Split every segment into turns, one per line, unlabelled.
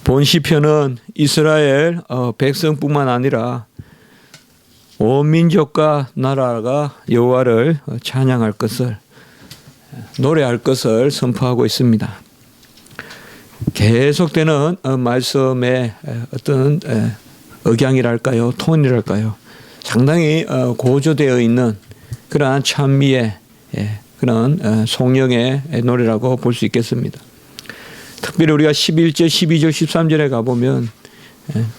본 시편은 이스라엘 백성뿐만 아니라 온 민족과 나라가 여호와를 찬양할 것을, 노래할 것을 선포하고 있습니다. 계속되는 말씀의 어떤 억양이랄까요, 톤이랄까요, 상당히 고조되어 있는 그러한 찬미의 그런 송영의 노래라고 볼 수 있겠습니다. 특별히 우리가 11절, 12절, 13절에 가보면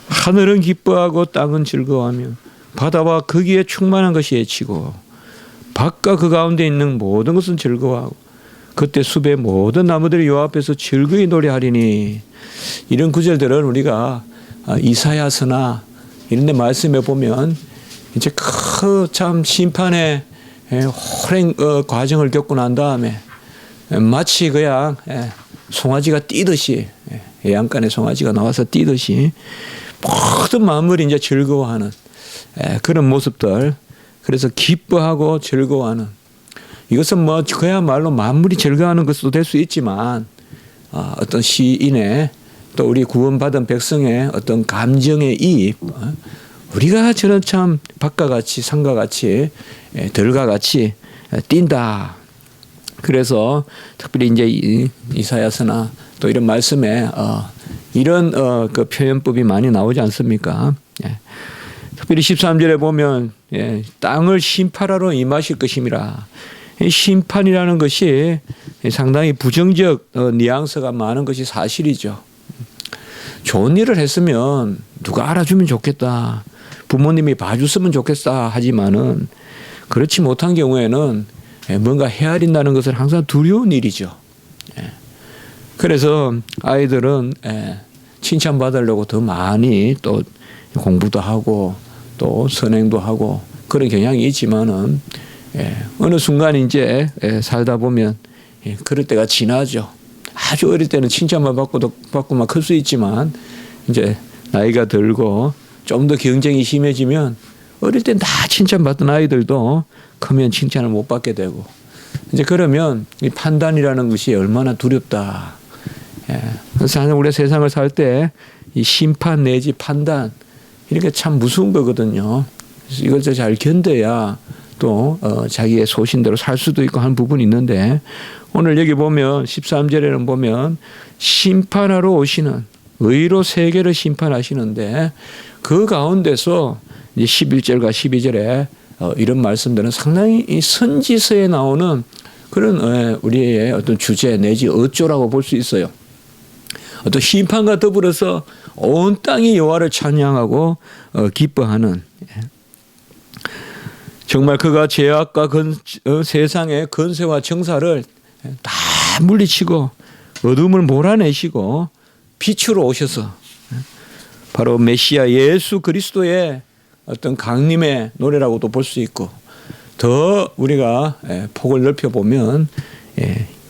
하늘은 기뻐하고 땅은 즐거워하며 바다와 거기에 충만한 것이 애치고 밭과 그 가운데 있는 모든 것은 즐거워하고 그때 숲의 모든 나무들이 여호와 앞에서 즐거이 노래하리니. 이런 구절들은 우리가 이사야서나 이런 데 말씀해 보면 이제 그 참 심판의 호랭 과정을 겪고 난 다음에 마치 그냥 송아지가 뛰듯이, 애양간에 송아지가 나와서 뛰듯이 모든 만물이 이제 즐거워하는 그런 모습들. 그래서 기뻐하고 즐거워하는, 이것은 뭐 그야말로 만물이 즐거워하는 것도 될 수 있지만 어떤 시인의, 또 우리 구원받은 백성의 어떤 감정의 이입, 우리가 저는 참 밭과 같이 산과 같이 들과 같이 뛴다. 그래서 특별히 이제 이사야서나 또 이런 말씀에 이런 그 표현법이 많이 나오지 않습니까? 특별히 13절에 보면 땅을 심판하러 임하실 것임이라. 심판이라는 것이 상당히 부정적 뉘앙스가 많은 것이 사실이죠. 좋은 일을 했으면 누가 알아주면 좋겠다, 부모님이 봐줬으면 좋겠다 하지만은 그렇지 못한 경우에는 뭔가 헤아린다는 것은 항상 두려운 일이죠. 그래서 아이들은 칭찬받으려고 더 많이 또 공부도 하고 또 선행도 하고 그런 경향이 있지만은 어느 순간 이제 살다 보면 그럴 때가 지나죠. 아주 어릴 때는 칭찬만 받고만 클 수 있지만 이제 나이가 들고 좀 더 경쟁이 심해지면 어릴 땐 다 칭찬받던 아이들도 크면 칭찬을 못 받게 되고, 이제 그러면 이 판단이라는 것이 얼마나 두렵다. 그래서 우리가 세상을 살 때 이 심판 내지 판단, 이렇게 참 무서운 거거든요. 그래서 이걸 잘 견뎌야 또 자기의 소신대로 살 수도 있고 하는 부분이 있는데, 오늘 여기 보면 13절에는 보면 심판하러 오시는, 의로 세계를 심판하시는데 그 가운데서 이제 11절과 12절에 이런 말씀들은 상당히 이 선지서에 나오는 그런 우리의 어떤 주제 내지 어조라고 볼 수 있어요. 어떤 심판과 더불어서 온 땅이 여호와를 찬양하고 기뻐하는, 정말 그가 죄악과 세상의 건세와 정사를 다 물리치고 어둠을 몰아내시고 빛으로 오셔서 바로 메시아 예수 그리스도의 어떤 강림의 노래라고도 볼 수 있고, 더 우리가 폭을 넓혀보면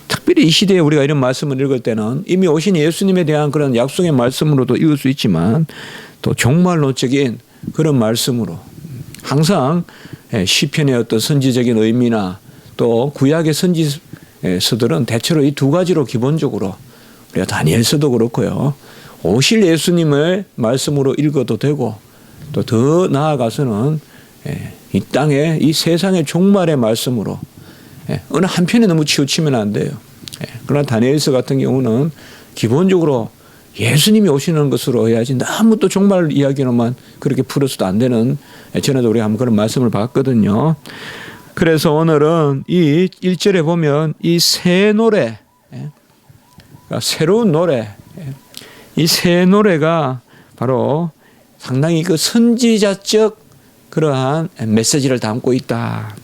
특별히 이 시대에 우리가 이런 말씀을 읽을 때는 이미 오신 예수님에 대한 그런 약속의 말씀으로도 읽을 수 있지만 또 종말론적인 그런 말씀으로 항상 시편의 어떤 선지적인 의미나 또 구약의 선지서들은 대체로 이 두 가지로 기본적으로, 우리가 다니엘서도 그렇고요, 오실 예수님을 말씀으로 읽어도 되고 또 더 나아가서는 이 땅의 이 세상의 종말의 말씀으로, 어느 한편에 너무 치우치면 안 돼요. 그러나 다니엘서 같은 경우는 기본적으로 예수님이 오시는 것으로 해야지 너무 또 종말 이야기로만 그렇게 풀어서도 안 되는, 전에도 우리가 한번 그런 말씀을 봤거든요. 그래서 오늘은 이 1절에 보면 이 새 노래, 새로운 노래, 이 새 노래가 바로 상당히 그 선지자적 그러한 메시지를 담고 있다.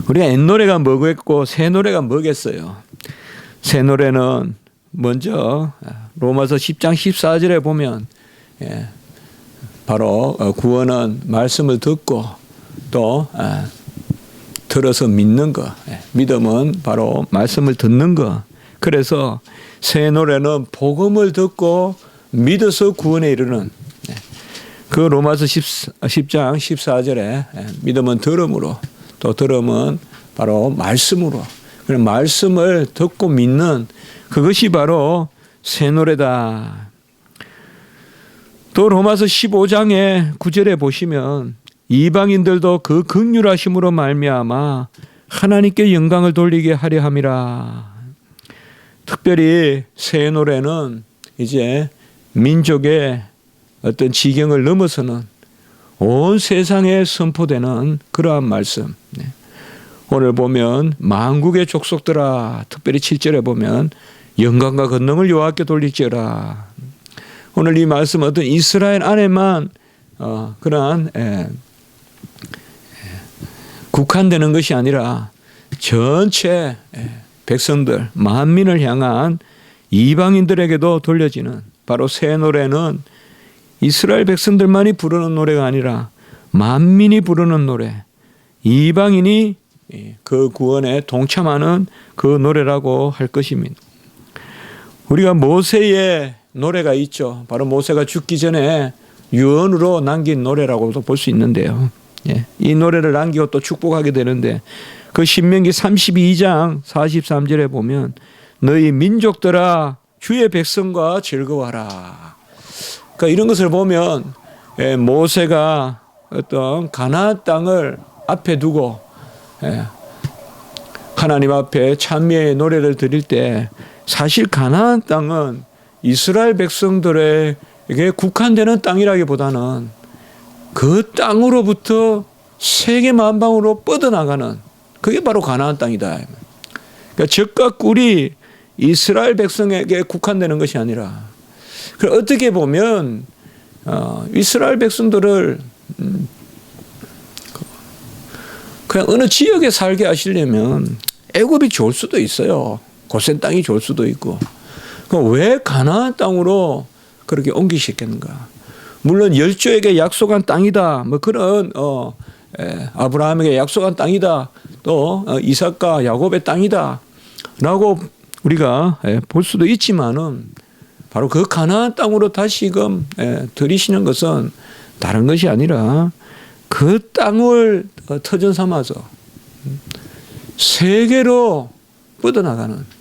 우리가 옛 노래가 뭐겠고 새 노래가 뭐겠어요. 새 노래는 먼저 로마서 10장 14절에 보면 바로 구원은 말씀을 듣고 또 들어서 믿는 것, 믿음은 바로 말씀을 듣는 것. 그래서 새 노래는 복음을 듣고 믿어서 구원에 이르는, 그 로마서 10장 14절에 믿음은 들음으로, 또 들음은 바로 말씀으로, 그런 말씀을 듣고 믿는 그것이 바로 새 노래다. 또 로마서 15장의 9절에 보시면 이방인들도 그 긍휼하심으로 말미암아 하나님께 영광을 돌리게 하려 함이라. 특별히 새 노래는 이제 민족의 어떤 지경을 넘어서는 온 세상에 선포되는 그러한 말씀. 오늘 보면 만국의 족속들아, 특별히 7절에 보면 영광과 권능을 여호와께 돌릴지어라. 오늘 이 말씀은 어떤 이스라엘 안에만 그러한 국한되는 것이 아니라 전체 백성들, 만민을 향한 이방인들에게도 돌려지는 바로 새 노래는 이스라엘 백성들만이 부르는 노래가 아니라 만민이 부르는 노래, 이방인이 그 구원에 동참하는 그 노래라고 할 것입니다. 우리가 모세의 노래가 있죠. 바로 모세가 죽기 전에 유언으로 남긴 노래라고도 볼 수 있는데요. 이 노래를 남기고 또 축복하게 되는데 그 신명기 32장 43절에 보면 너희 민족들아 주의 백성과 즐거워하라. 그러니까 이런 것을 보면 모세가 어떤 가나안 땅을 앞에 두고 하나님 앞에 찬미의 노래를 드릴 때 사실 가나안 땅은 이스라엘 백성들에게 국한되는 땅이라기보다는 그 땅으로부터 세계 만방으로 뻗어나가는 그게 바로 가나안 땅이다. 그러니까 젖과 꿀이 이스라엘 백성에게 국한되는 것이 아니라 어떻게 보면 이스라엘 백성들을 그냥 어느 지역에 살게 하시려면 애굽이 좋을 수도 있어요. 고센 땅이 좋을 수도 있고. 왜 가나안 땅으로 그렇게 옮기셨겠는가? 물론 열조에게 약속한 땅이다. 뭐 그런 아브라함에게 약속한 땅이다. 또 이삭과 야곱의 땅이다라고 우리가 볼 수도 있지만은 바로 그 가나안 땅으로 다시금 들이시는 것은 다른 것이 아니라 그 땅을 터전 삼아서 세계로 뻗어나가는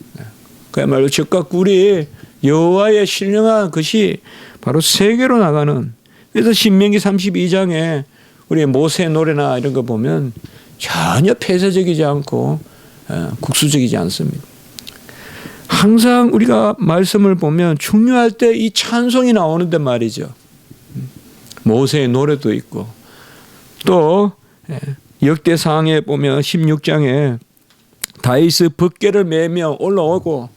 그야말로 젖과 꿀이 여호와의 신령한 것이 바로 세계로 나가는. 그래서 신명기 32장에 우리 모세 노래나 이런 거 보면 전혀 폐쇄적이지 않고 국수적이지 않습니다. 항상 우리가 말씀을 보면 중요할 때 이 찬송이 나오는데 말이죠. 모세의 노래도 있고 또 역대상에 보면 16장에 다윗이 법궤를 메며 올라오고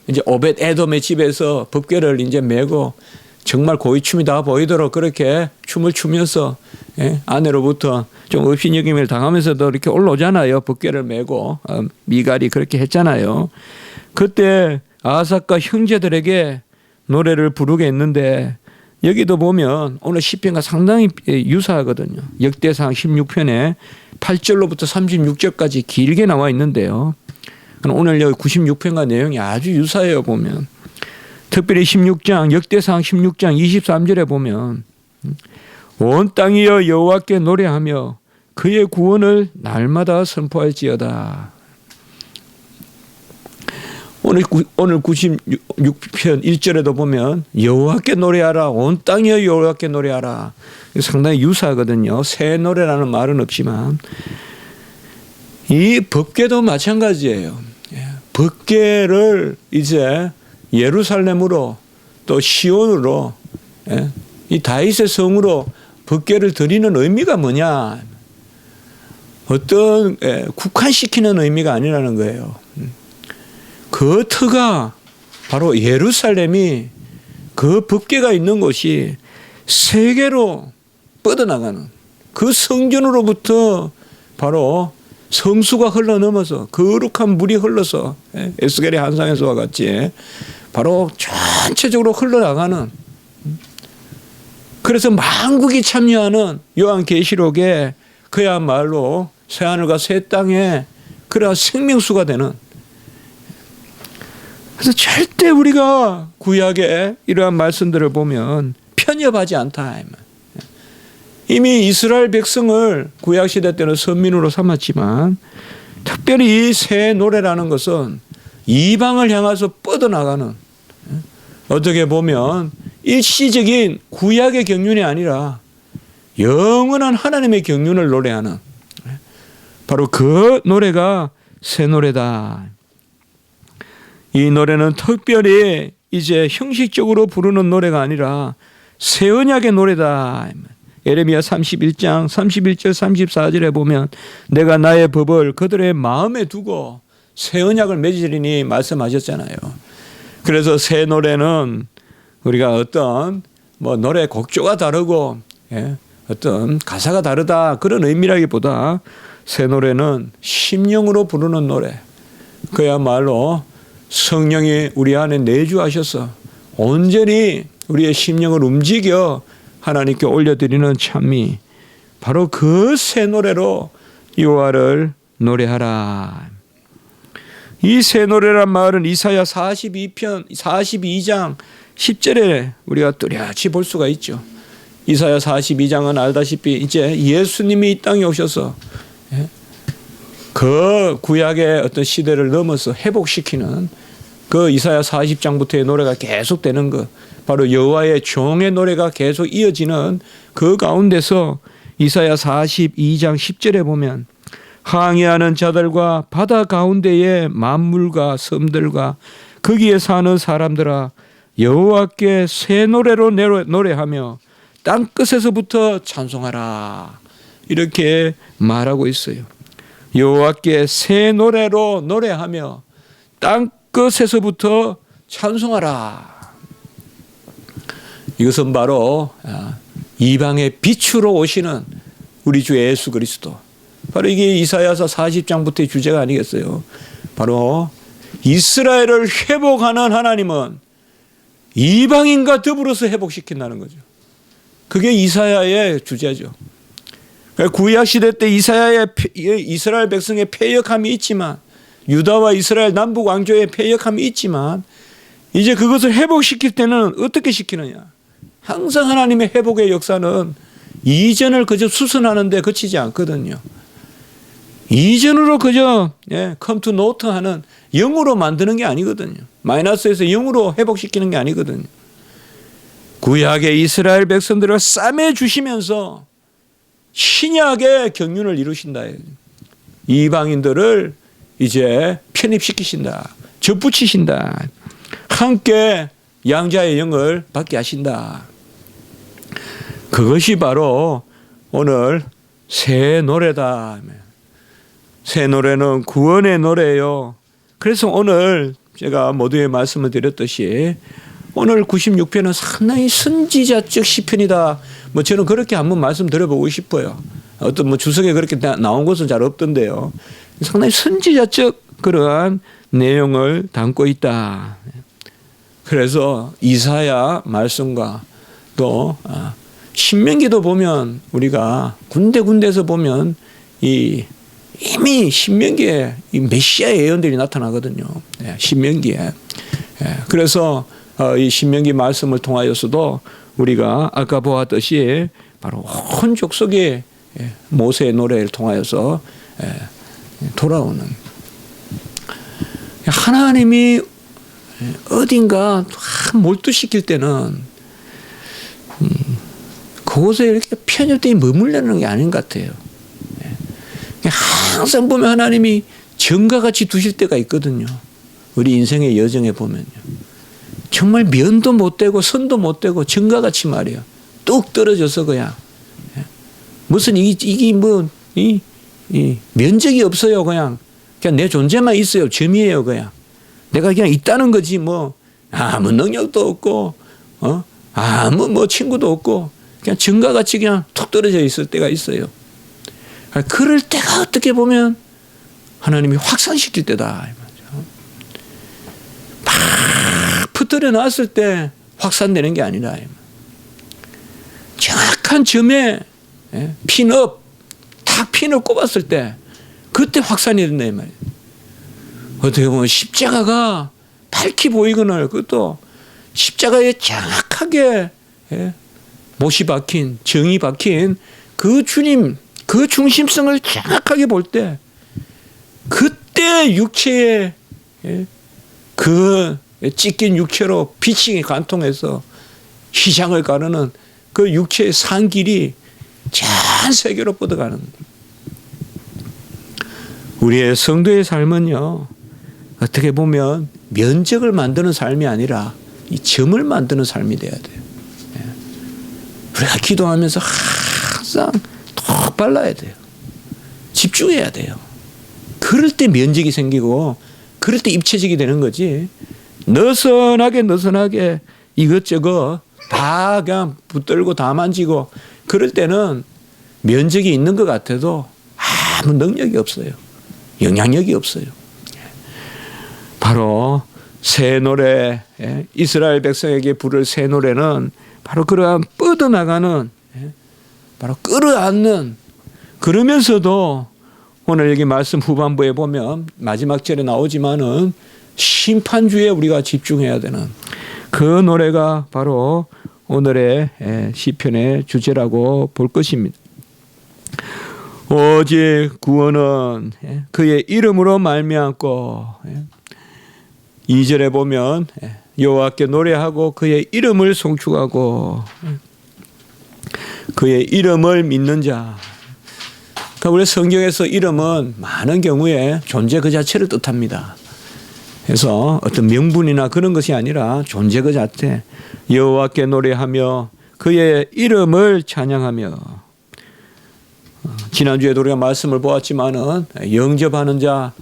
이제 오벳 에돔의 집에서 법궤를 이제 메고 정말 고위춤이 다 보이도록 그렇게 춤을 추면서 아내로부터 좀 업신여김을 당하면서도 이렇게 올라오잖아요. 법궤를 메고 미갈이 그렇게 했잖아요. 그때 아삭과 형제들에게 노래를 부르게 했는데 여기도 보면 오늘 시편과 상당히 유사하거든요. 역대상 16편에 8절로부터 36절까지 길게 나와 있는데요. 오늘 여기 96편과 내용이 아주 유사해요. 보면 특별히 16장 역대상 16장 23절에 보면 온 땅이여 여호와께 노래하며 그의 구원을 날마다 선포할지어다. 오늘 96편 1절에도 보면 여호와께 노래하라. 온 땅이여 여호와께 노래하라. 상당히 유사하거든요. 새 노래라는 말은 없지만 이 법궤도 마찬가지예요. 법궤를 이제 예루살렘으로 또 시온으로 이 다윗의 성으로 법궤를 드리는 의미가 뭐냐? 어떤 국한시키는 의미가 아니라는 거예요. 그 터가 바로 예루살렘이 그 법궤가 있는 곳이 세계로 뻗어나가는 그 성전으로부터 바로 성수가 흘러넘어서 거룩한 물이 흘러서 에스겔의 한상에서와 같이 바로 전체적으로 흘러나가는, 그래서 만국이 참여하는 요한계시록에 그야말로 새하늘과 새 땅에 그러한 생명수가 되는, 그래서 절대 우리가 구약의 이러한 말씀들을 보면 편협하지 않다. 이미 이스라엘 백성을 구약시대 때는 선민으로 삼았지만 특별히 이 새 노래라는 것은 이방을 향해서 뻗어나가는, 어떻게 보면 일시적인 구약의 경륜이 아니라 영원한 하나님의 경륜을 노래하는 바로 그 노래가 새 노래다. 이 노래는 특별히 이제 형식적으로 부르는 노래가 아니라 새 언약의 노래다. 예레미야 31장 31절 34절에 보면 내가 나의 법을 그들의 마음에 두고 새 언약을 맺으리니 말씀하셨잖아요. 그래서 새 노래는 우리가 어떤 뭐 노래 곡조가 다르고 어떤 가사가 다르다 그런 의미라기보다 새 노래는 심령으로 부르는 노래, 그야말로 성령이 우리 안에 내주하셔서 온전히 우리의 심령을 움직여 하나님께 올려드리는 찬미, 바로 그 새 노래로 여호와를 노래하라. 이 새 노래란 말은 이사야 42장 10절에 우리가 뚜렷이 볼 수가 있죠. 이사야 42장은 알다시피 이제 예수님이 이 땅에 오셔서 그 구약의 어떤 시대를 넘어서 회복시키는 그 이사야 40장부터의 노래가 계속되는 것, 바로 여호와의 종의 노래가 계속 이어지는 그 가운데서 이사야 42장 10절에 보면 항해하는 자들과 바다 가운데의 만물과 섬들과 거기에 사는 사람들아 여호와께 새 노래로 노래하며 땅끝에서부터 찬송하라, 이렇게 말하고 있어요. 여호와께 새 노래로 노래하며 땅끝에서부터 찬송하라. 이것은 바로 이방의 빛으로 오시는 우리 주 예수 그리스도, 바로 이게 이사야서 40장부터의 주제가 아니겠어요. 바로 이스라엘을 회복하는 하나님은 이방인과 더불어서 회복시킨다는 거죠. 그게 이사야의 주제죠. 구약시대 때 이스라엘 백성의 패역함이 있지만, 유다와 이스라엘 남북 왕조의 패역함이 있지만, 이제 그것을 회복시킬 때는 어떻게 시키느냐. 항상 하나님의 회복의 역사는 이전을 그저 수선하는 데 그치지 않거든요. 이전으로 그저 come to naught 하는, 0으로 만드는 게 아니거든요. 마이너스에서 0으로 회복시키는 게 아니거든요. 구약의 이스라엘 백성들을 싸매주시면서 신약의 경륜을 이루신다. 이방인들을 이제 편입시키신다. 접붙이신다. 함께 양자의 영을 받게 하신다. 그것이 바로 오늘 새 노래다. 새 노래는 구원의 노래예요. 그래서 오늘 제가 모두에 말씀을 드렸듯이 오늘 96편은 상당히 선지자적 시편이다. 뭐 저는 그렇게 한번 말씀드려보고 싶어요. 어떤 뭐 주석에 그렇게 나온 것은 잘 없던데요. 상당히 선지자적 그러한 내용을 담고 있다. 그래서 이사야 말씀과 또 신명기도 보면 우리가 군데군데에서 보면 이미 신명기에 이 메시아의 예언들이 나타나거든요. 신명기에. 그래서 이 신명기 말씀을 통하여서도 우리가 아까 보았듯이 바로 온 족속이 모세의 노래를 통하여서 돌아오는, 하나님이 어딘가 몰두시킬 때는 그곳에 이렇게 편협되게 머물려는 게 아닌 것 같아요. 항상 보면 하나님이 정가같이 두실 때가 있거든요. 우리 인생의 여정에 보면요. 정말 면도 못 되고 선도 못 되고 정가같이 말이에요. 뚝 떨어져서 그냥 무슨 이게 뭐 이 면적이 없어요. 그냥 내 존재만 있어요. 점이에요. 그냥 내가 그냥 있다는 거지 뭐 아무 능력도 없고 아무 뭐 친구도 없고 그냥 정가같이 그냥 툭 떨어져 있을 때가 있어요. 그럴 때가 어떻게 보면 하나님이 확산시킬 때다. 막 붙들어 놨을 때 확산되는 게 아니라 정확한 점에 핀업, 딱 핀을 꼽았을 때 그때 확산이 된다 이 말이에요. 어떻게 보면 십자가가 밝히 보이거늘 그것도 십자가에 정확하게 못이 박힌, 정이 박힌 그 주님, 그 중심성을 정확하게 볼 때 그때 육체의 그 찢긴 육체로 비칭에 관통해서 희장을 가르는 그 육체의 산길이 전 세계로 뻗어가는 우리의 성도의 삶은요, 어떻게 보면 면적을 만드는 삶이 아니라 이 점을 만드는 삶이 돼야 돼요. 우리가 기도하면서 항상 더 빨라야 돼요. 집중해야 돼요. 그럴 때 면적이 생기고 그럴 때 입체적이 되는 거지. 느슨하게 이것저것 다 그냥 붙들고 다 만지고 그럴 때는 면적이 있는 것 같아도 아무 능력이 없어요. 영향력이 없어요. 바로 새 노래, 이스라엘 백성에게 부를 새 노래는 바로 그러한 뻗어나가는, 바로 끌어안는, 그러면서도 오늘 여기 말씀 후반부에 보면 마지막 절에 나오지만은 심판주에 우리가 집중해야 되는 그 노래가 바로 오늘의 시편의 주제라고 볼 것입니다. 오직 구원은 그의 이름으로 말미암고, 2절에 보면 여호와께 노래하고 그의 이름을 송축하고 그의 이름을 믿는 자. 그러니까 우리 성경에서 이름은 많은 경우에 존재 그 자체를 뜻합니다. 그래서 어떤 명분이나 그런 것이 아니라 존재 그 자체. 여호와께 노래하며 그의 이름을 찬양하며. 지난주에도 우리가 말씀을 보았지만은 영접하는 자,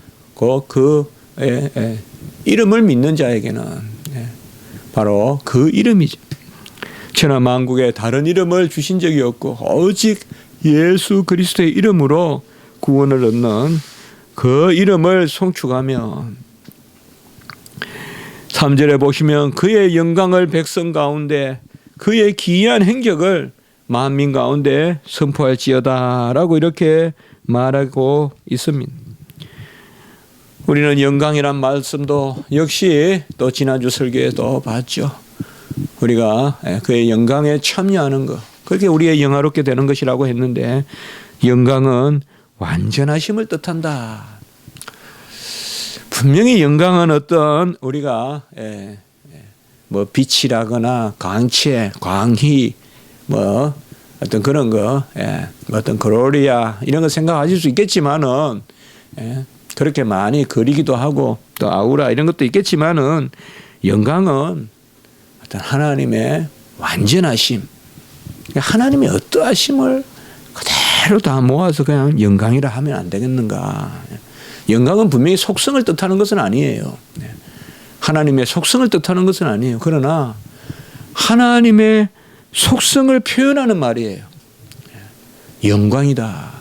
이름을 믿는 자에게는 바로 그 이름이죠. 천하 만국에 다른 이름을 주신 적이 없고 오직 예수 그리스도의 이름으로 구원을 얻는 그 이름을 송축하며 3절에 보시면 그의 영광을 백성 가운데 그의 기이한 행적을 만민 가운데 선포할지어다 라고 이렇게 말하고 있습니다. 우리는 영광이란 말씀도 역시 또 지난주 설교에도 봤죠. 우리가 그의 영광에 참여하는 것, 그게 우리의 영화롭게 되는 것이라고 했는데 영광은 완전하심을 뜻한다. 분명히 영광은 어떤 우리가 뭐 빛이라거나 광채, 광희, 뭐 어떤 그런 거, 어떤 글로리아 이런 거 생각하실 수 있겠지만은 그렇게 많이 그리기도 하고 또 아우라 이런 것도 있겠지만은 영광은 어떤 하나님의 완전하심, 하나님의 어떠하심을 그대로 다 모아서 그냥 영광이라 하면 안 되겠는가. 영광은 분명히 속성을 뜻하는 것은 아니에요. 하나님의 속성을 뜻하는 것은 아니에요. 그러나 하나님의 속성을 표현하는 말이에요. 영광이다.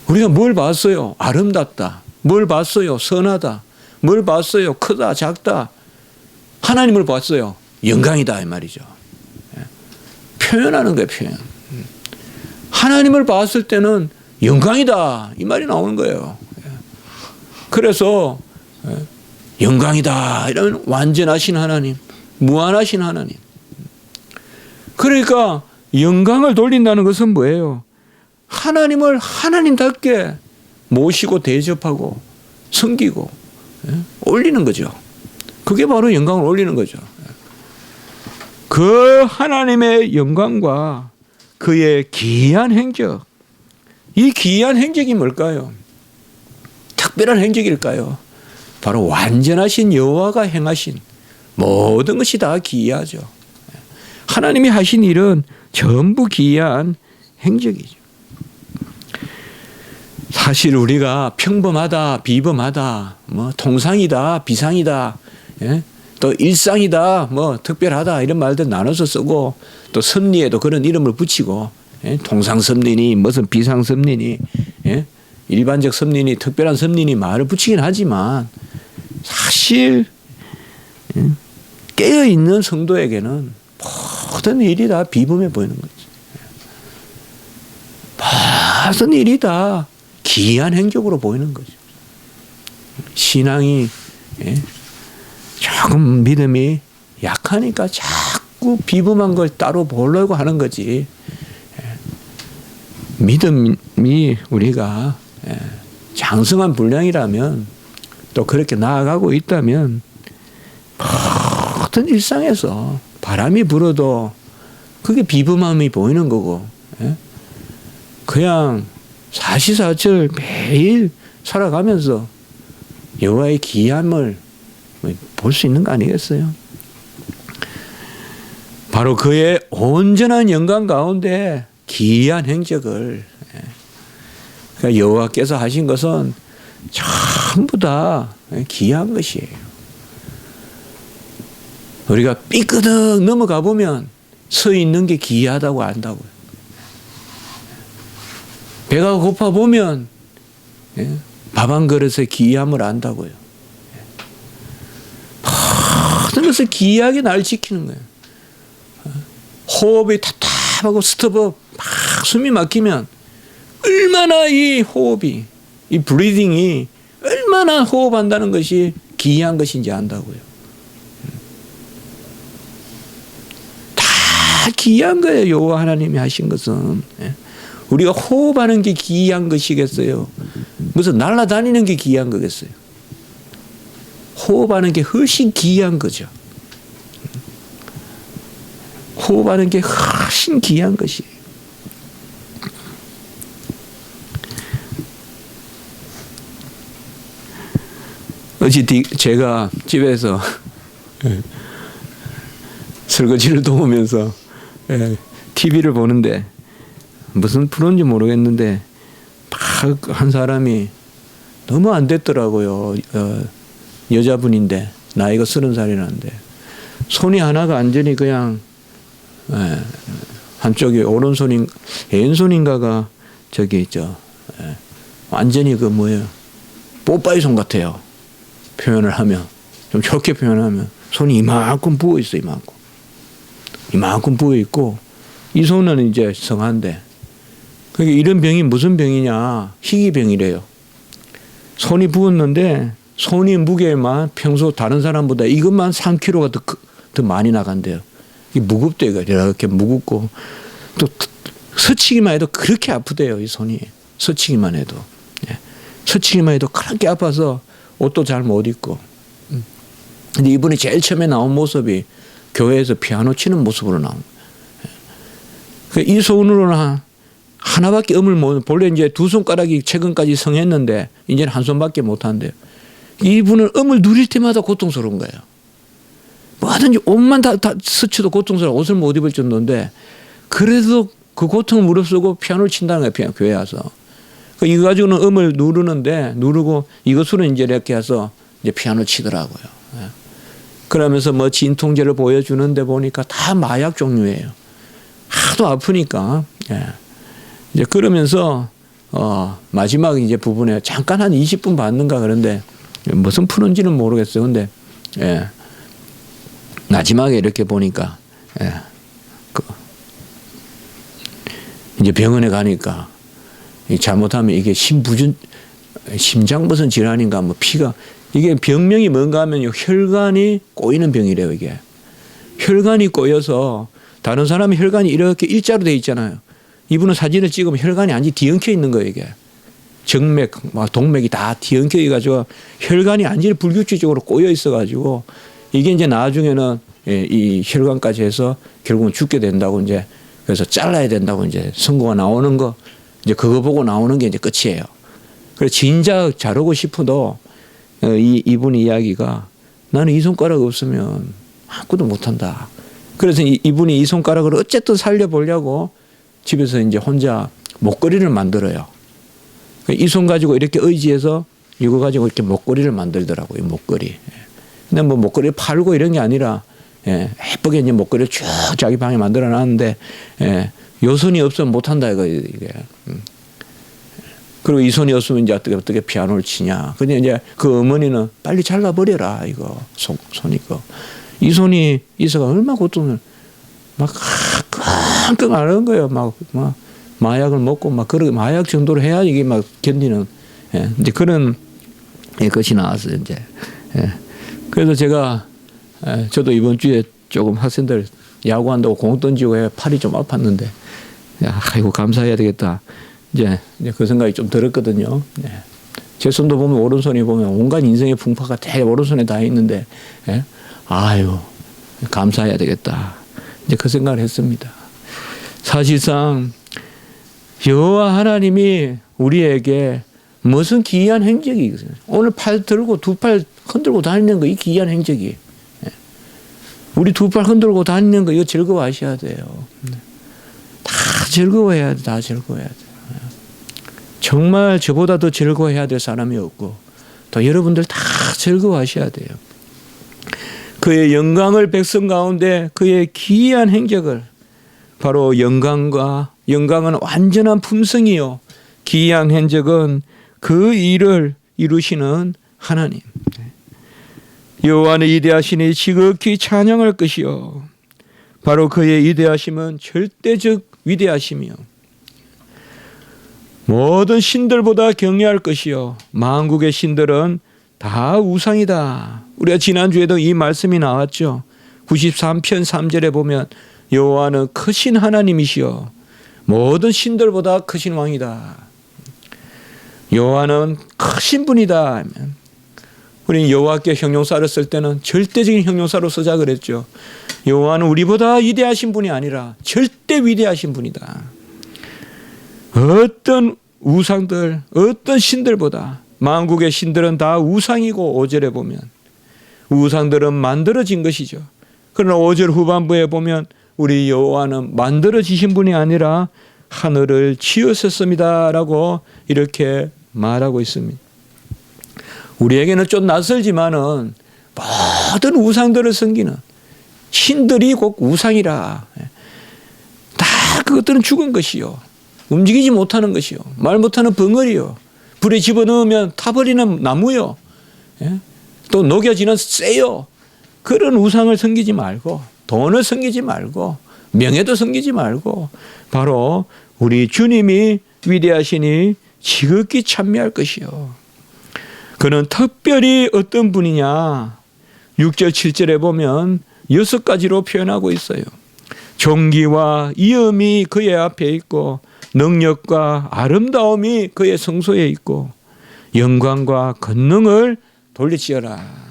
우리가 뭘 봤어요? 아름답다. 뭘 봤어요? 선하다. 뭘 봤어요? 크다, 작다. 하나님을 봤어요. 영광이다 이 말이죠. 표현하는 거예요, 표현. 하나님을 봤을 때는 영광이다 이 말이 나오는 거예요. 그래서 영광이다 이런 완전하신 하나님, 무한하신 하나님. 그러니까 영광을 돌린다는 것은 뭐예요? 하나님을 하나님답게 모시고 대접하고 섬기고 올리는 거죠. 그게 바로 영광을 올리는 거죠. 그 하나님의 영광과 그의 기이한 행적, 이 기이한 행적이 뭘까요? 특별한 행적일까요? 바로 완전하신 여호와가 행하신 모든 것이 다 기이하죠. 하나님이 하신 일은 전부 기이한 행적이죠. 사실 우리가 평범하다, 비범하다, 뭐 통상이다, 비상이다, 또 일상이다, 뭐 특별하다 이런 말들 나눠서 쓰고 또 섭리에도 그런 이름을 붙이고 통상 섭리니 무슨 비상 섭리니 일반적 섭리니 특별한 섭리니 말을 붙이긴 하지만 사실 깨어있는 성도에게는 모든 일이 다 비범해 보이는 거지. 모든 일이 다 기이한 행적으로 보이는 거죠. 신앙이 조금 믿음이 약하니까 자꾸 비범한 걸 따로 보려고 하는 거지. 믿음이 우리가 장성한 분량이라면 또 그렇게 나아가고 있다면 모든 일상에서 바람이 불어도 그게 비범함이 보이는 거고, 예? 그냥 사시사철 매일 살아가면서 여호와의 기이함을 볼 수 있는 거 아니겠어요? 바로 그의 온전한 영광 가운데 기이한 행적을, 그러니까 여호와께서 하신 것은 전부 다 기이한 것이에요. 우리가 삐끄덕 넘어가 보면 서 있는 게 기이하다고 안다고요. 배가 고파 보면 밥 한 그릇의 기이함을 안다고요. 모든 것을 기이하게 날 지키는 거예요. 호흡이 답답하고 스톱업 막 숨이 막히면 얼마나 이 호흡이, 이 브리딩이 얼마나 호흡한다는 것이 기이한 것인지 안다고요. 다 기이한 거예요. 여호와 하나님이 하신 것은. 우리가 호흡하는 게 기이한 것이겠어요? 무슨 날아다니는 게 기이한 거겠어요? 호흡하는 게 훨씬 기이한 거죠. 호흡하는 게 훨씬 기이한 것이에요. 어제 제가 집에서 설거지를 도우면서 TV를 보는데 무슨 프로인지 모르겠는데 막 한 사람이 너무 안 됐더라고요. 여자분인데 나이가 30살이라는데 손이 하나가 완전히 그냥 한쪽이 오른손인 왼손인가가 저기 완전히 그 뭐예요, 뽀빠이 손 같아요. 표현을 하면 좀 좋게 표현하면 손이 이만큼 부어 있어. 이만큼 부어 있고 이 손은 이제 성한데, 그러니까 이런 병이 무슨 병이냐, 희귀병이래요. 손이 부었는데 손이 무게만 평소 다른 사람보다 이것만 3kg가 더 많이 나간대요. 이게 무겁대요. 이렇게 무겁고 또 스치기만 해도 그렇게 아프대요. 이 손이 스치기만 해도. 스치기만 해도 그렇게 아파서 옷도 잘 못 입고. 근데 이분이 제일 처음에 나온 모습이 교회에서 피아노 치는 모습으로 나온 거예요. 이 손으로는 하나밖에 음을 못, 본래 이제 두 손가락이 최근까지 성했는데 이제는 한 손밖에 못 한대요. 이분은 음을 누릴 때마다 고통스러운 거예요. 뭐든지 옷만 다 스쳐도 고통스러워. 옷을 못 입을 정도인데 그래도 그 고통을 무릅쓰고 피아노를 친다는 거예요. 교회에 와서. 이거 가지고는 음을 누르고 이것으로 이제 이렇게 해서 이제 피아노 치더라고요. 그러면서 뭐 진통제를 보여주는데 보니까 다 마약 종류예요. 하도 아프니까. 이제 그러면서 마지막 이제 부분에 잠깐 한 20분 받는가 그런데 무슨 푸는지는 모르겠어요. 근데 마지막에 이렇게 보니까 이제 병원에 가니까 잘못하면 이게 심장 무슨 질환인가 뭐 피가, 이게 병명이 뭔가 하면 혈관이 꼬이는 병이래요. 이게 혈관이 꼬여서 다른 사람의 혈관이 이렇게 일자로 돼 있잖아요. 이분은 사진을 찍으면 혈관이 완전히 뒤엉켜 있는 거예요. 이게 정맥, 막 동맥이 다 뒤엉켜 있어가지고 혈관이 완전히 불규칙적으로 꼬여 있어가지고 이게 이제 나중에는 이 혈관까지 해서 결국은 죽게 된다고, 이제 그래서 잘라야 된다고 이제 선고가 나오는 거, 이제 그거 보고 나오는 게 이제 끝이에요. 그래서 진작 자르고 싶어도 이분 이야기가 나는 이 손가락 없으면 아무것도 못한다. 그래서 이분이 이 손가락을 어쨌든 살려보려고 집에서 이제 혼자 목걸이를 만들어요. 이 손 가지고 이렇게 의지해서 이거 가지고 이렇게 목걸이를 만들더라고요. 목걸이. 근데 뭐 목걸이를 팔고 이런 게 아니라 예쁘게 이제 목걸이를 쭉 자기 방에 만들어 놨는데 요 손이 없으면 못한다 이게. 그리고 이 손이 없으면 이제 어떻게 피아노를 치냐. 근데 이제 그 어머니는 빨리 잘라버려라 이거 손 이거. 이 손이 있어가 얼마나 고통을 막 끙끙 앓는 거예요. 막 마약을 먹고 막 그렇게 마약 정도로 해야 이게 막 견디는 이제 그런 것이 나왔어요. 이제 그래서 제가 저도 이번 주에 조금 학생들 야구한다고 공 던지고 해 팔이 좀 아팠는데 아이고 감사해야 되겠다. 이제 그 생각이 좀 들었거든요. 제 손도 보면 오른손이 보면 온갖 인생의 풍파가 다 오른손에 다 있는데 아유 감사해야 되겠다. 이제 그 생각을 했습니다. 사실상 여호와 하나님이 우리에게 무슨 기이한 행적이 있어요. 오늘 팔 들고 두 팔 흔들고 다니는 거 이 기이한 행적이. 우리 두 팔 흔들고 다니는 거 이거 즐거워하셔야 돼요. 다 즐거워해야 돼. 다 즐거워해야 돼. 정말 저보다 더 즐거워해야 될 사람이 없고 또 여러분들 다 즐거워하셔야 돼요. 그의 영광을 백성 가운데 그의 기이한 행적을 바로 영광은 완전한 품성이요. 기이한 행적은 그 일을 이루시는 하나님. 여호와는 위대하시니 지극히 찬양할 것이요. 바로 그의 위대하심은 절대적 위대하심이요. 모든 신들보다 경외할 것이요. 만국의 신들은 다 우상이다. 우리가 지난주에도 이 말씀이 나왔죠. 93편 3절에 보면 여호와는 크신 하나님이시여 모든 신들보다 크신 왕이다. 여호와는 크신 분이다. 우리는 여호와께 형용사를 쓸 때는 절대적인 형용사로 쓰자 그랬죠. 여호와는 우리보다 위대하신 분이 아니라 절대 위대하신 분이다. 어떤 우상들, 어떤 신들보다 만국의 신들은 다 우상이고 5절에 보면 우상들은 만들어진 것이죠. 그러나 5절 후반부에 보면 우리 여호와는 만들어지신 분이 아니라 하늘을 지으셨습니다라고 이렇게 말하고 있습니다. 우리에게는 좀 낯설지만은 모든 우상들을 섬기는 신들이 곧 우상이라. 다 그것들은 죽은 것이요. 움직이지 못하는 것이요. 말 못하는 벙어리요. 불에 집어넣으면 타버리는 나무요. 또 녹여지는 쇠요. 그런 우상을 섬기지 말고 돈을 섬기지 말고 명예도 섬기지 말고 바로 우리 주님이 위대하시니 지극히 찬미할 것이요. 그는 특별히 어떤 분이냐. 6절 7절에 보면 6가지로 표현하고 있어요. 존귀와 이음이 그의 앞에 있고 능력과 아름다움이 그의 성소에 있고 영광과 권능을 돌리지어라.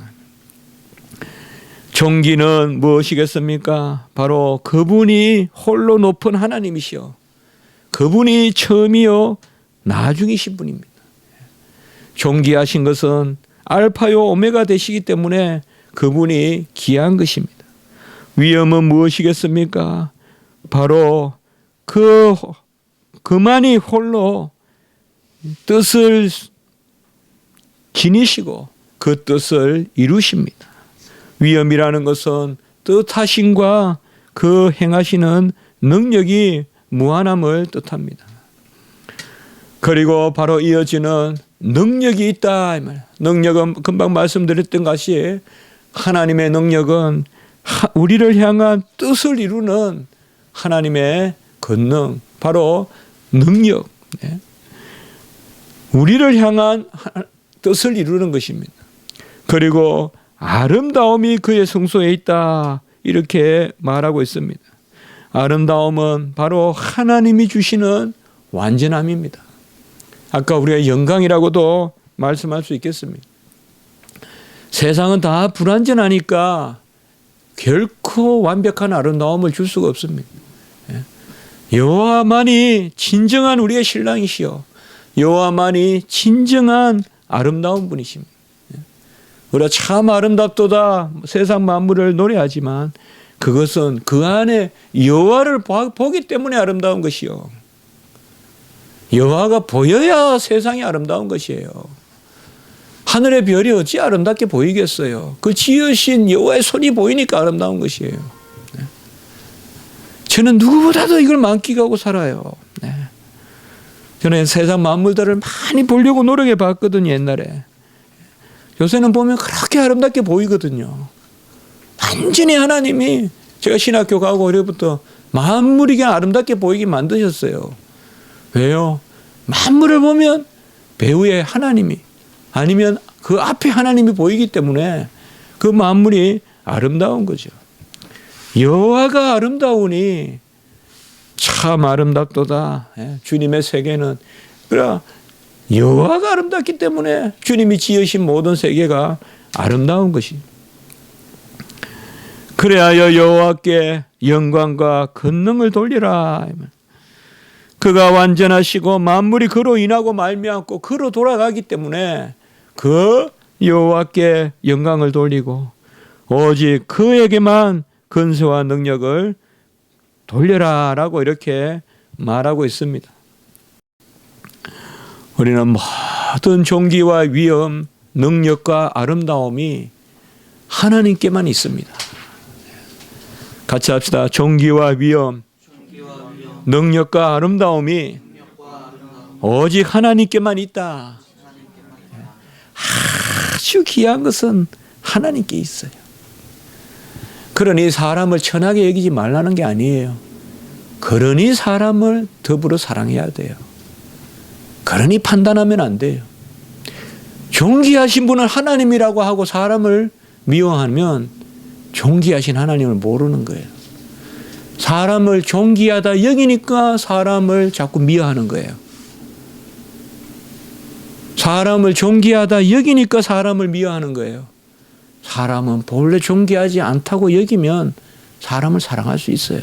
존귀는 무엇이겠습니까? 바로 그분이 홀로 높은 하나님이시여 그분이 처음이요 나중이신 분입니다. 존귀하신 것은 알파요 오메가 되시기 때문에 그분이 귀한 것입니다. 위엄은 무엇이겠습니까? 바로 그만이 홀로 뜻을 지니시고 그 뜻을 이루십니다. 위엄이라는 것은 뜻하심과 그 행하시는 능력이 무한함을 뜻합니다. 그리고 바로 이어지는 능력이 있다. 능력은 금방 말씀드렸던 것이 하나님의 능력은 우리를 향한 뜻을 이루는 하나님의 권능, 바로 능력. 우리를 향한 뜻을 이루는 것입니다. 그리고 아름다움이 그의 성소에 있다. 이렇게 말하고 있습니다. 아름다움은 바로 하나님이 주시는 완전함입니다. 아까 우리가 영광이라고도 말씀할 수 있겠습니다. 세상은 다 불완전하니까 결코 완벽한 아름다움을 줄 수가 없습니다. 여호와만이 진정한 우리의 신랑이시여 여호와만이 진정한 아름다운 분이십니다. 우리가 참 아름답도다 세상 만물을 노래하지만 그것은 그 안에 여호와를 보기 때문에 아름다운 것이요. 여호와가 보여야 세상이 아름다운 것이에요. 하늘의 별이 어찌 아름답게 보이겠어요. 그 지으신 여호와의 손이 보이니까 아름다운 것이에요. 저는 누구보다도 이걸 만끽하고 살아요. 저는 세상 만물들을 많이 보려고 노력해 봤거든요. 옛날에. 요새는 보면 그렇게 아름답게 보이거든요. 완전히 하나님이 제가 신학교 가고 어려부터 만물이 그냥 아름답게 보이게 만드셨어요. 왜요? 만물을 보면 배후에 하나님이 아니면 그 앞에 하나님이 보이기 때문에 그 만물이 아름다운 거죠. 여호와가 아름다우니 참 아름답도다. 주님의 세계는 그러나 여호와가 아름답기 때문에 주님이 지으신 모든 세계가 아름다운 것입니다. 그래야 여호와께 영광과 권능을 돌리라. 그가 완전하시고 만물이 그로 인하고 말미암고 그로 돌아가기 때문에 그 여호와께 영광을 돌리고 오직 그에게만 권세와 능력을 돌려라라고 이렇게 말하고 있습니다. 우리는 모든 존귀와 위엄, 능력과 아름다움이 하나님께만 있습니다. 같이 합시다. 존귀와 위엄, 능력과 아름다움이 오직 하나님께만 있다. 아주 귀한 것은 하나님께 있어요. 그러니 사람을 천하게 여기지 말라는 게 아니에요. 그러니 사람을 더불어 사랑해야 돼요. 그러니 판단하면 안 돼요. 존귀하신 분은 하나님이라고 하고 사람을 미워하면 존귀하신 하나님을 모르는 거예요. 사람을 존귀하다 여기니까 사람을 자꾸 미워하는 거예요. 사람을 존귀하다 여기니까 사람을 미워하는 거예요. 사람은 본래 존귀하지 않다고 여기면 사람을 사랑할 수 있어요.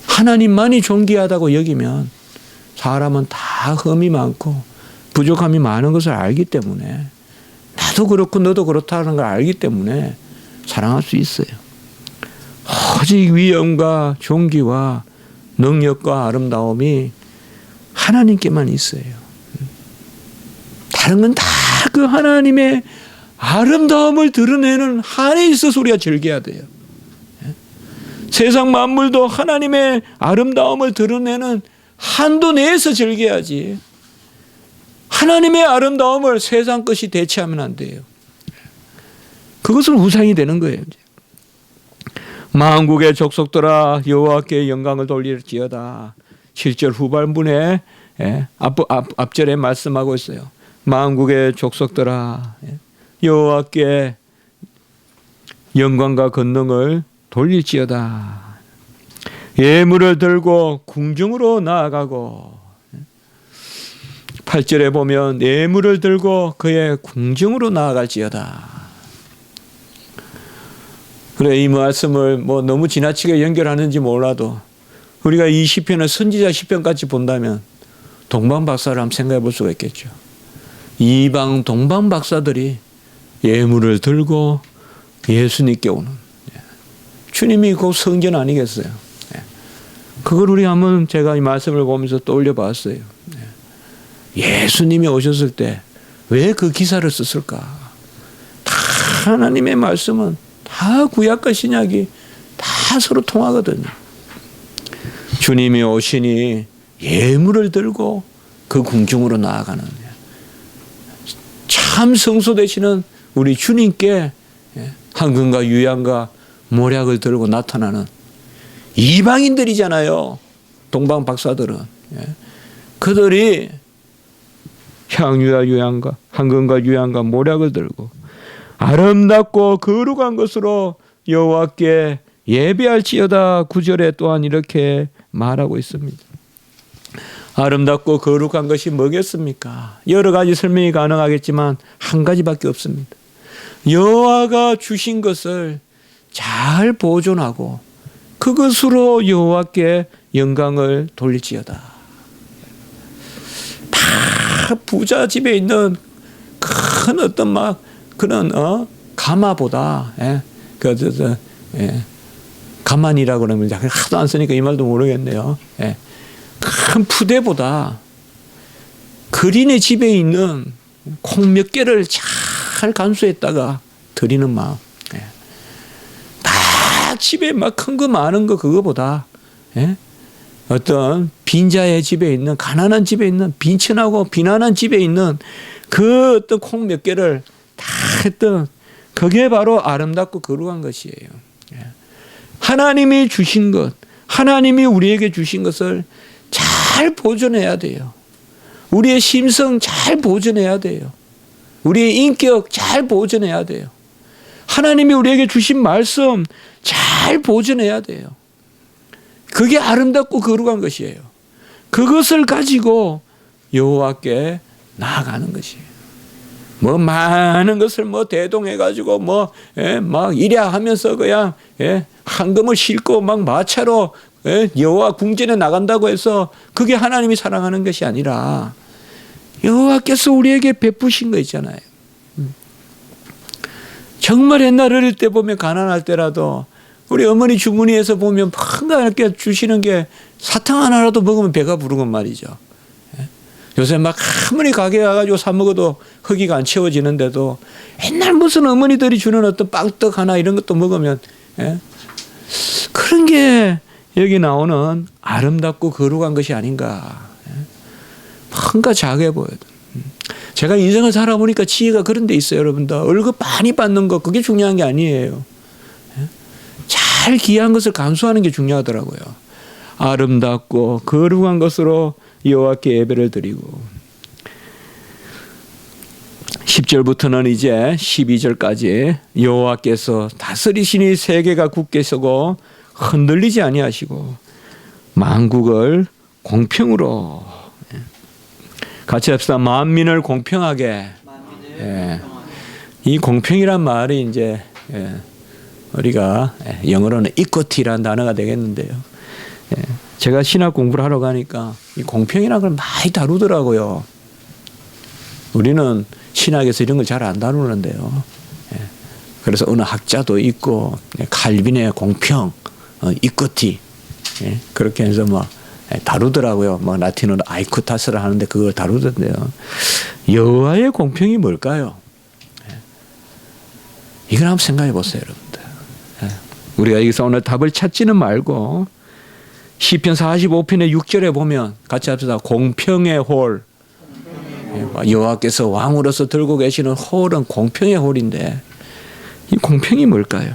하나님만이 존귀하다고 여기면 사람은 다 흠이 많고 부족함이 많은 것을 알기 때문에 나도 그렇고 너도 그렇다는 걸 알기 때문에 사랑할 수 있어요. 오직 위엄과 존귀와 능력과 아름다움이 하나님께만 있어요. 다른 건 다 그 하나님의 아름다움을 드러내는 한에 있어서 우리가 즐겨야 돼요. 세상 만물도 하나님의 아름다움을 드러내는 한도 내에서 즐겨야지. 하나님의 아름다움을 세상 것이 대체하면 안 돼요. 그것은 우상이 되는 거예요. 만국의 족속들아 여호와께 영광을 돌릴지어다. 7절 후반부에 앞절에 말씀하고 있어요. 만국의 족속들아 여호와께 영광과 권능을 돌릴지어다. 예물을 들고 궁중으로 나아가고 8절에 보면 예물을 들고 그의 궁중으로 나아갈지어다. 그래, 이 말씀을 뭐 너무 지나치게 연결하는지 몰라도 우리가 이 시편을 선지자 시편까지 본다면 동방 박사를 한번 생각해 볼 수가 있겠죠. 이방 동방 박사들이 예물을 들고 예수님께 오는, 주님이 곧 성전 아니겠어요. 그걸 우리 한번 제가 이 말씀을 보면서 떠올려 봤어요. 예수님이 오셨을 때 왜 그 기사를 썼을까? 다 하나님의 말씀은 다 구약과 신약이 다 서로 통하거든요. 주님이 오시니 예물을 들고 그 궁중으로 나아가는, 참 성소 되시는 우리 주님께 황금과 유향과 모략을 들고 나타나는 이방인들이잖아요. 동방 박사들은. 그들이 향유와 유향과 황금과 유향과 모략을 들고 아름답고 거룩한 것으로 여호와께 예배할지어다. 9절에 또한 이렇게 말하고 있습니다. 아름답고 거룩한 것이 뭐겠습니까? 여러 가지 설명이 가능하겠지만 한 가지밖에 없습니다. 여호와가 주신 것을 잘 보존하고 그것으로 여호와께 영광을 돌릴지어다. 다 부자 집에 있는 큰 어떤 막 그런 가마보다 가만이라고 그러면 하도 안 쓰니까 이 말도 모르겠네요. 큰 푸대보다 그린의 집에 있는 콩 몇 개를 잘 간수했다가 드리는 마음. 다 집에 막 큰 거 많은 거 그거보다 어떤 빈자의 집에 있는, 가난한 집에 있는, 빈천하고 비난한 집에 있는 그 어떤 콩 몇 개를 다 했던 그게 바로 아름답고 거룩한 것이에요. 하나님이 주신 것, 하나님이 우리에게 주신 것을 잘 보존해야 돼요. 우리의 심성 잘 보존해야 돼요. 우리의 인격 잘 보존해야 돼요. 하나님이 우리에게 주신 말씀 잘 보존해야 돼요. 그게 아름답고 거룩한 것이에요. 그것을 가지고 여호와께 나아가는 것이에요. 뭐 많은 것을 뭐 대동해가지고 뭐 막 이랴 하면서 그냥 황금을 싣고 막 마차로 여호와 궁전에 나간다고 해서 그게 하나님이 사랑하는 것이 아니라 여호와께서 우리에게 베푸신 거 있잖아요. 정말 옛날 어릴 때 보면 가난할 때라도 우리 어머니 주머니에서 보면 뭔가 이렇게 주시는 게 사탕 하나라도 먹으면 배가 부르건 말이죠. 요새 막 아무리 가게 가가지고 사 먹어도 허기가 안 채워지는데도 옛날 무슨 어머니들이 주는 어떤 빵떡 하나 이런 것도 먹으면 그런 게 여기 나오는 아름답고 거룩한 것이 아닌가. 뭔가 작아 보여요. 제가 인생을 살아보니까 지혜가 그런 데 있어요, 여러분들. 월급 많이 받는 거 그게 중요한 게 아니에요. 잘 귀한 것을 감수하는 게 중요하더라고요. 아름답고 거룩한 것으로 여호와께 예배를 드리고 10절부터는 이제 12절까지 여호와께서 다스리시니 세계가 굳게 서고 흔들리지 아니하시고 만국을 공평으로 같이 합시다. 만민을 공평하게. 이 공평이란 말이 이제 우리가 영어로는 equity라는 단어가 되겠는데요. 제가 신학 공부를 하러 가니까 이 공평이라는 걸 많이 다루더라고요. 우리는 신학에서 이런 걸 잘 안 다루는데요. 그래서 어느 학자도 있고 칼빈의 공평, equity 그렇게 해서 뭐 다루더라고요. 뭐 라틴어로 아이쿠타스를 하는데 그걸 다루던데요. 여호와의 공평이 뭘까요? 이걸 한번 생각해 보세요, 여러분들. 우리가 여기서 오늘 답을 찾지는 말고 시편 45편의 6절에 보면 같이 합시다. 공평의 홀. 여호와께서 왕으로서 들고 계시는 홀은 공평의 홀인데 이 공평이 뭘까요?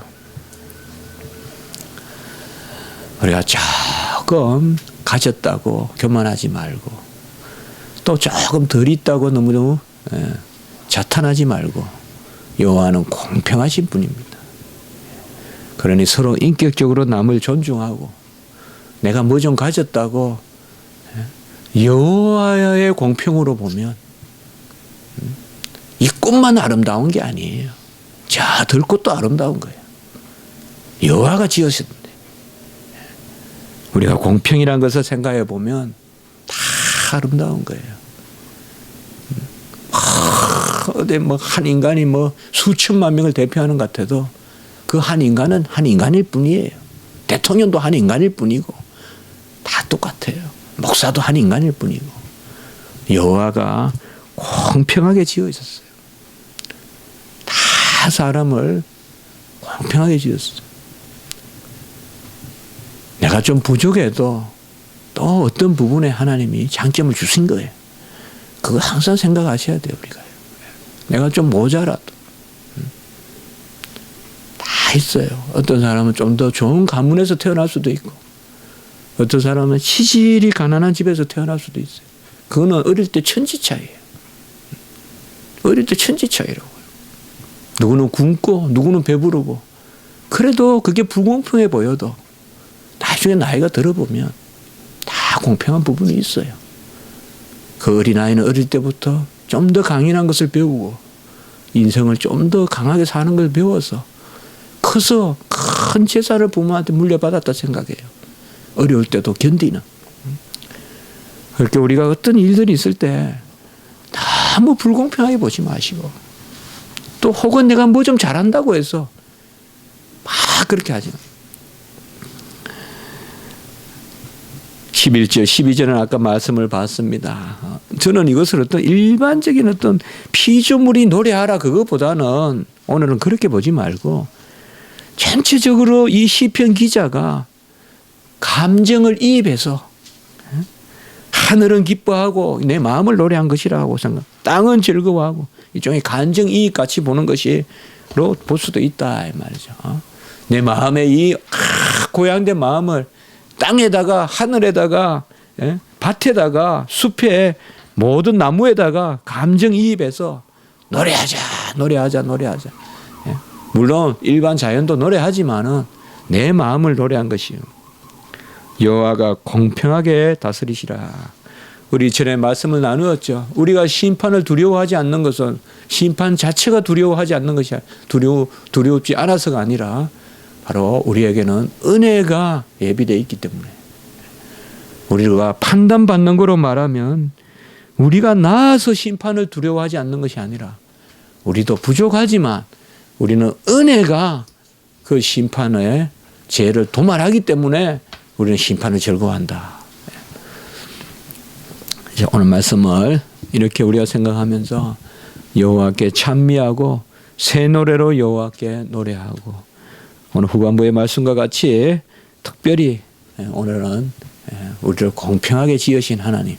우리가 조금 가졌다고 교만하지 말고 또 조금 덜 있다고 너무너무 자탄하지 말고 여호와는 공평하신 분입니다. 그러니 서로 인격적으로 남을 존중하고 내가 뭐 좀 가졌다고 여호와의 공평으로 보면 이 꽃만 아름다운 게 아니에요. 저 들꽃도 아름다운 거예요. 여호와가 지으셨는데 우리가 공평이라는 것을 생각해 보면 다 아름다운 거예요. 어디 뭐 한 인간이 뭐 수천만 명을 대표하는 것 같아도 그 한 인간은 한 인간일 뿐이에요. 대통령도 한 인간일 뿐이고 다 똑같아요. 목사도 한 인간일 뿐이고 여호와가 공평하게 지으셨어요. 다 사람을 공평하게 지었어요. 내가 좀 부족해도 또 어떤 부분에 하나님이 장점을 주신 거예요. 그거 항상 생각하셔야 돼요, 우리가. 내가 좀 모자라도. 다 있어요. 어떤 사람은 좀 더 좋은 가문에서 태어날 수도 있고, 어떤 사람은 치질이 가난한 집에서 태어날 수도 있어요. 그거는 어릴 때 천지 차이예요. 어릴 때 천지 차이라고요. 누구는 굶고, 누구는 배부르고, 그래도 그게 불공평해 보여도 나중에 나이가 들어보면 다 공평한 부분이 있어요. 그 어린아이는 어릴 때부터 좀 더 강인한 것을 배우고 인생을 좀 더 강하게 사는 걸 배워서 커서 큰 재산을 부모한테 물려받았다 생각해요. 어려울 때도 견디는. 그렇게 우리가 어떤 일들이 있을 때 너무 불공평하게 보지 마시고 또 혹은 내가 뭐 좀 잘한다고 해서 막 그렇게 하지 마세요. 11절, 12절은 아까 말씀을 봤습니다. 저는 이것을 어떤 일반적인 어떤 피조물이 노래하라 그것보다는 오늘은 그렇게 보지 말고 전체적으로 이 시편 기자가 감정을 이입해서 하늘은 기뻐하고 내 마음을 노래한 것이라고 생각. 땅은 즐거워하고 일종의 감정 이입 같이 보는 것이로 볼 수도 있다 이 말이죠. 내 마음의 이 고향된 마음을 땅에다가 하늘에다가 밭에다가 숲에 모든 나무에다가 감정이입해서 노래하자. 물론 일반 자연도 노래하지만은 내 마음을 노래한 것이요. 여호와가 공평하게 다스리시라. 우리 전에 말씀을 나누었죠. 우리가 심판을 두려워하지 않는 것은 심판 자체가 두려워하지 않는 것이 두려웠지 않아서가 아니라 바로 우리에게는 은혜가 예비되어 있기 때문에 우리가 판단받는 거로 말하면 우리가 나아서 심판을 두려워하지 않는 것이 아니라 우리도 부족하지만 우리는 은혜가 그 심판의 죄를 도말하기 때문에 우리는 심판을 즐거워한다. 이제 오늘 말씀을 이렇게 우리가 생각하면서 여호와께 찬미하고 새 노래로 여호와께 노래하고 오늘 후반부의 말씀과 같이 특별히 오늘은 우리를 공평하게 지으신 하나님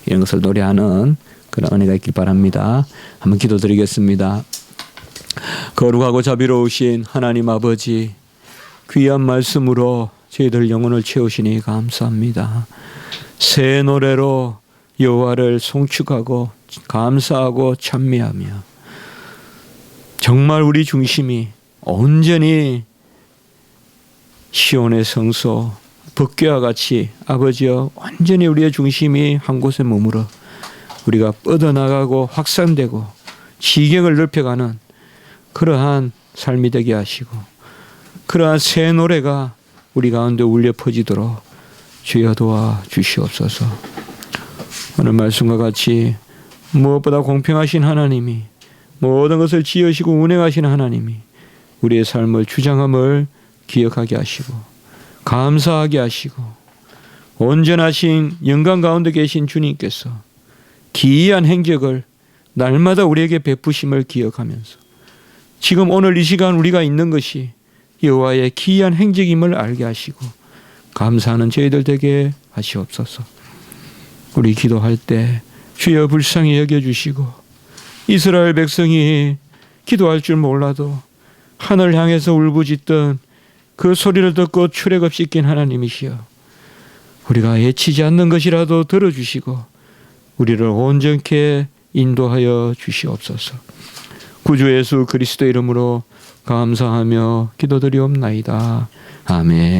이런 것을 노래하는 그런 은혜가 있길 바랍니다. 한번 기도드리겠습니다. 거룩하고 자비로우신 하나님 아버지 귀한 말씀으로 저희들 영혼을 채우시니 감사합니다. 새 노래로 여호와를 송축하고 감사하고 찬미하며 정말 우리 중심이 온전히 시온의 성소 법궤와 같이 아버지여 완전히 우리의 중심이 한 곳에 머물어 우리가 뻗어나가고 확산되고 지경을 넓혀가는 그러한 삶이 되게 하시고 그러한 새 노래가 우리 가운데 울려 퍼지도록 주여 도와 주시옵소서. 오늘 말씀과 같이 무엇보다 공평하신 하나님이 모든 것을 지으시고 운행하신 하나님이 우리의 삶을 주장함을 기억하게 하시고 감사하게 하시고 온전하신 영광 가운데 계신 주님께서 기이한 행적을 날마다 우리에게 베푸심을 기억하면서 지금 오늘 이 시간 우리가 있는 것이 여호와의 기이한 행적임을 알게 하시고 감사하는 저희들 되게 하시옵소서. 우리 기도할 때 주여 불쌍히 여겨주시고 이스라엘 백성이 기도할 줄 몰라도 하늘 향해서 울부짖던 그 소리를 듣고 출애굽 없이 낀 하나님이시여 우리가 예치지 않는 것이라도 들어주시고 우리를 온전케 인도하여 주시옵소서. 구주 예수 그리스도 이름으로 감사하며 기도드리옵나이다. 아멘.